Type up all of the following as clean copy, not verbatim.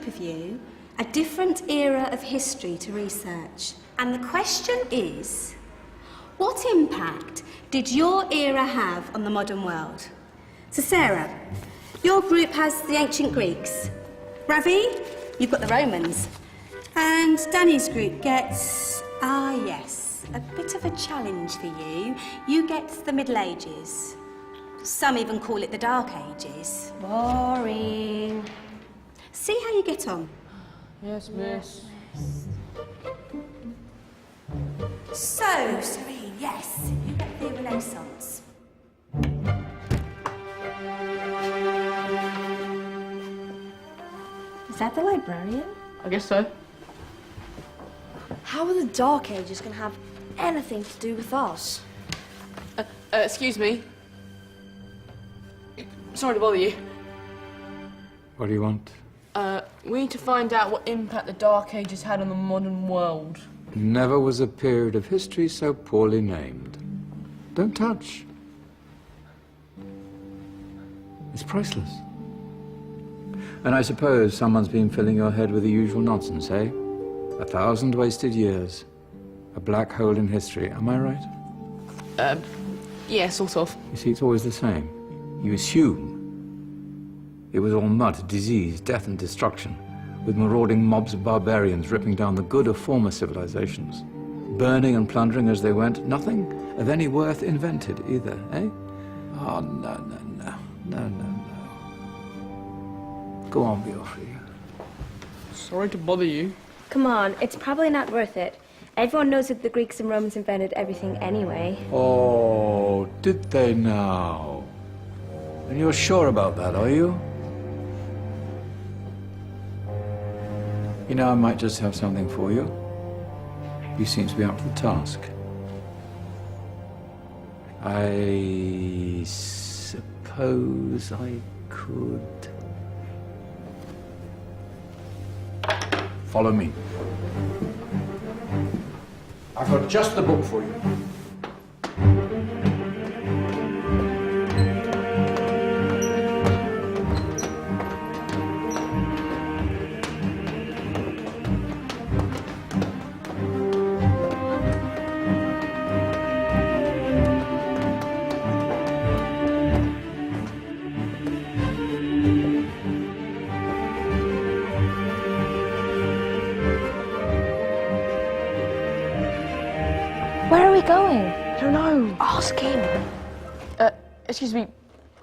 group of you a different era of history to research. And the question is, what impact did your era have on the modern world? So Sarah, your group has the ancient Greeks. Ravi, you've got the Romans. And Danny's group gets, yes, a bit of a challenge for you. You get the Middle Ages. Some even call it the Dark Ages. Boring. See how you get on. Yes, miss. So, Serene, yes, you get the Renaissance. Is that the librarian? I guess so. How are the Dark Ages going to have anything to do with us? Excuse me. Sorry to bother you. What do you want? We need to find out what impact the Dark Ages had on the modern world. Never was a period of history so poorly named. Don't touch. It's priceless. And I suppose someone's been filling your head with the usual nonsense, eh? 1,000 wasted years. A black hole in history, am I right? Yeah, sort of. You see, it's always the same. You assume it was all mud, disease, death and destruction, with marauding mobs of barbarians ripping down the good of former civilizations, burning and plundering as they went, nothing of any worth invented either, eh? Oh, no. Go on, Beofrey. Sorry to bother you. Come on, it's probably not worth it. Everyone knows that the Greeks and Romans invented everything anyway. Oh, did they now? And you're sure about that, are you? You know, I might just have something for you. You seem to be up to the task. I suppose I could... Follow me. I've got just the book for you. Where are we going? I don't know. Ask him. Excuse me.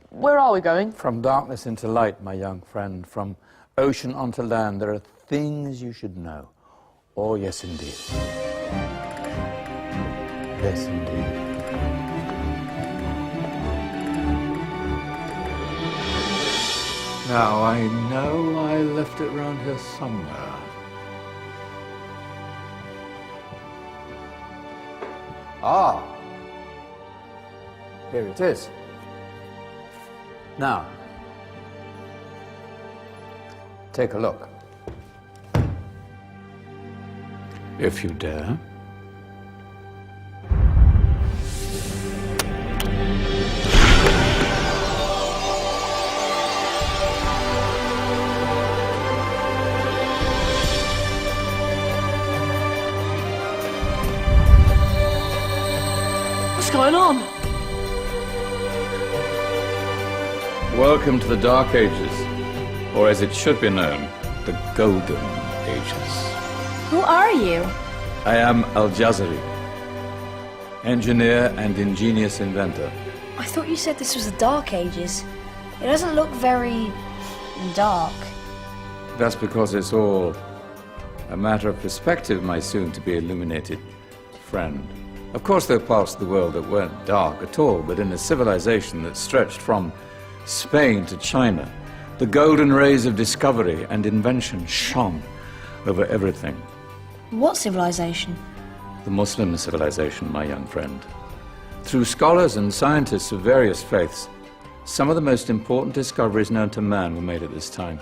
Where are we going? From darkness into light, my young friend. From ocean onto land, there are things you should know. Oh, yes, indeed. Yes, indeed. Now, I know I left it round here somewhere. Ah, here it is. Now, take a look. If you dare. What's going on? Welcome to the Dark Ages, or as it should be known, the Golden Ages. Who are you? I am Al-Jazari, engineer and ingenious inventor. I thought you said this was the Dark Ages. It doesn't look very dark. That's because it's all a matter of perspective, my soon-to-be illuminated friend. Of course, there are parts of the world that weren't dark at all, but in a civilization that stretched from Spain to China, the golden rays of discovery and invention shone over everything. What civilization? The Muslim civilization, my young friend. Through scholars and scientists of various faiths, some of the most important discoveries known to man were made at this time.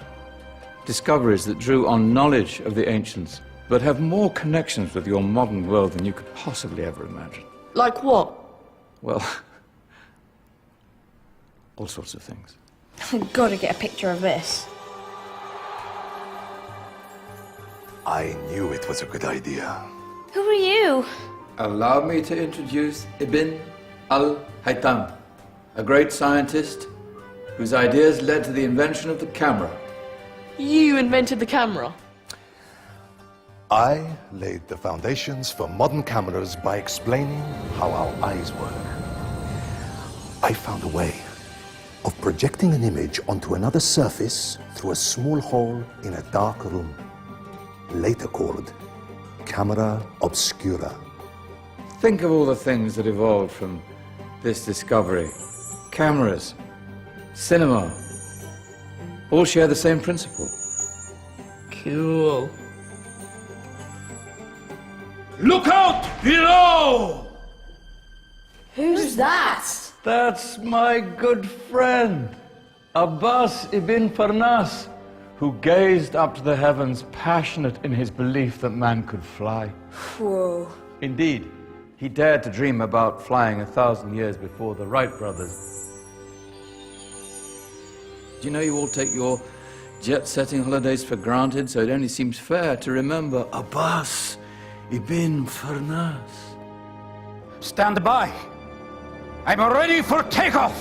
Discoveries that drew on knowledge of the ancients, but have more connections with your modern world than you could possibly ever imagine. Like what? Well, all sorts of things. I've got to get a picture of this. I knew it was a good idea. Who are you? Allow me to introduce Ibn al-Haytham, a great scientist whose ideas led to the invention of the camera. You invented the camera. I laid the foundations for modern cameras by explaining how our eyes work. I found a way of projecting an image onto another surface through a small hole in a dark room, later called camera obscura. Think of all the things that evolved from this discovery. Cameras, cinema, all share the same principle. Cool. Look out below! Who's that? That's my good friend, Abbas ibn Farnas, who gazed up to the heavens, passionate in his belief that man could fly. Whoa. Indeed, he dared to dream about flying 1,000 years before the Wright brothers. Do you know you all take your jet-setting holidays for granted, so it only seems fair to remember Abbas ibn Farnas. Stand by. I'm ready for takeoff.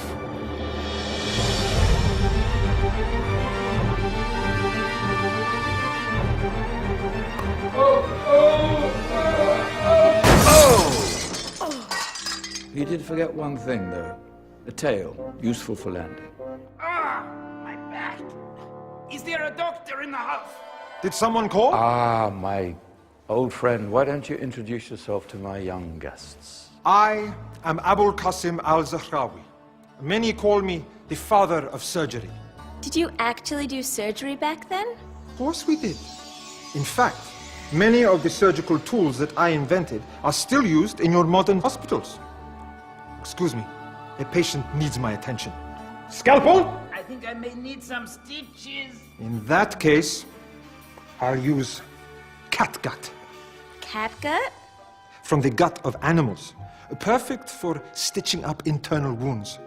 You did forget one thing, though. A tail, useful for landing. My back. Is there a doctor in the house? Did someone call? Ah, my old friend, why don't you introduce yourself to my young guests? I am Abul Qasim al-Zahrawi. Many call me the father of surgery. Did you actually do surgery back then? Of course we did. In fact, many of the surgical tools that I invented are still used in your modern hospitals. Excuse me, a patient needs my attention. Scalpel? I think I may need some stitches. In that case, I'll use catgut. Catgut? From the gut of animals. Perfect for stitching up internal wounds.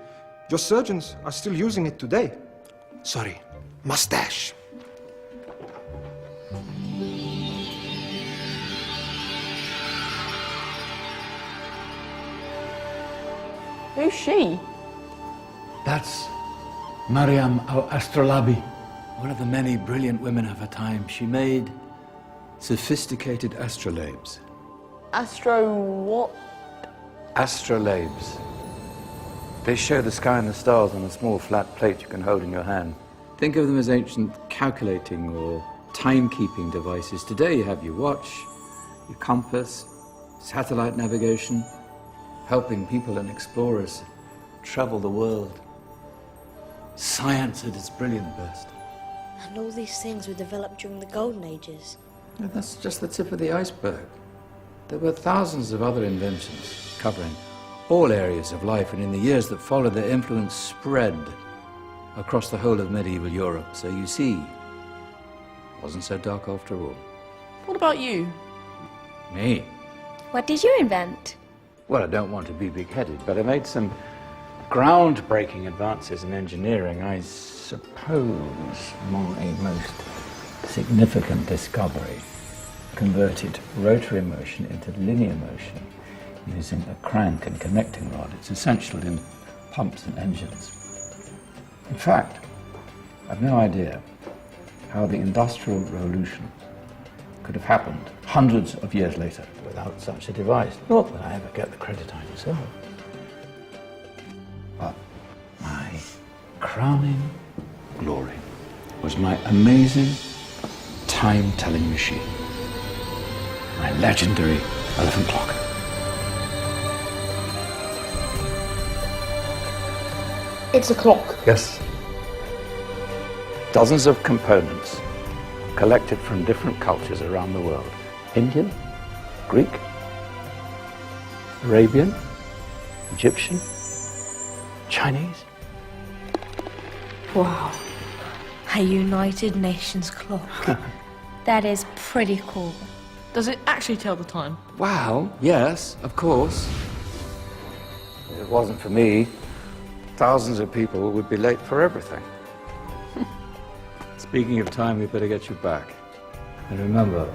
Your surgeons are still using it today. Sorry, mustache. Who's she? That's Maryam al-Astrolabi. One of the many brilliant women of her time. She made sophisticated astrolabes. Astro what? Astrolabes. They show the sky and the stars on a small flat plate you can hold in your hand. Think of them as ancient calculating or timekeeping devices. Today you have your watch, your compass, satellite navigation, helping people and explorers travel the world. Science at its brilliant best. And all these things were developed during the Golden Ages. And that's just the tip of the iceberg. There were thousands of other inventions covering all areas of life, and in the years that followed, their influence spread across the whole of medieval Europe. So you see, it wasn't so dark after all. What about you? Me? What did you invent? Well, I don't want to be big-headed, but I made some groundbreaking advances in engineering. I suppose my most significant discovery converted rotary motion into linear motion using a crank and connecting rod. It's essential in pumps and engines. In fact, I've no idea how the Industrial Revolution could have happened hundreds of years later without such a device. Not that I ever get the credit I deserve. But my crowning glory was my amazing time-telling machine. My legendary elephant clock. It's a clock. Yes. Dozens of components collected from different cultures around the world. Indian, Greek, Arabian, Egyptian, Chinese. Wow. A United Nations clock. That is pretty cool. Does it actually tell the time? Wow, yes, of course. If it wasn't for me, thousands of people would be late for everything. Speaking of time, we better get you back. And remember,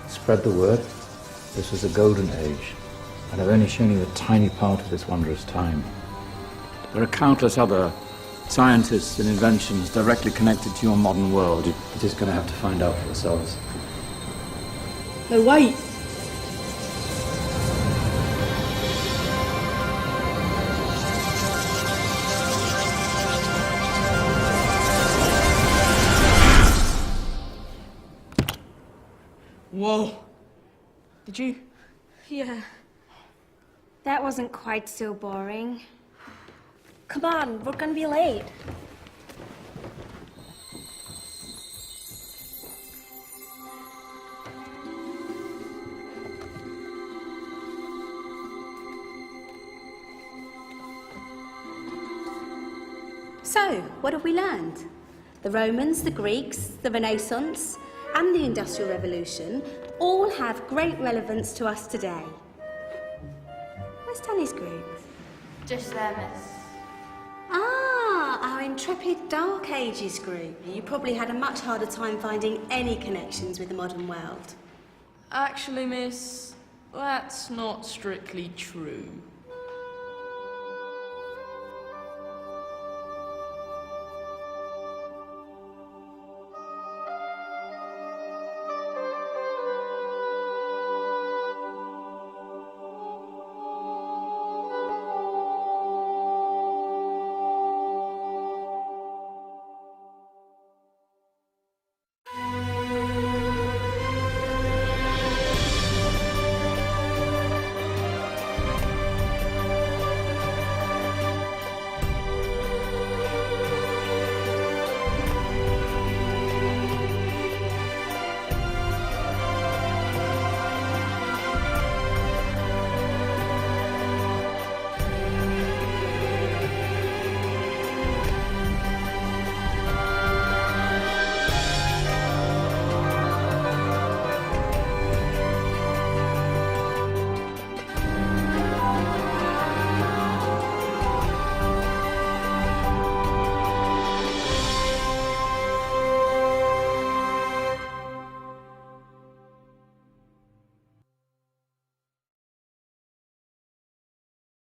Spread the word. This was a golden age, and I've only shown you a tiny part of this wondrous time. There are countless other scientists and inventions directly connected to your modern world. You're just going to have to find out for yourselves. No, wait. Whoa. Did you? Yeah. That wasn't quite so boring. Come on, we're gonna be late. So, what have we learned? The Romans, the Greeks, the Renaissance, and the Industrial Revolution all have great relevance to us today. Where's Danny's group? Just there, miss. Ah, our intrepid Dark Ages group. You probably had a much harder time finding any connections with the modern world. Actually, miss, that's not strictly true.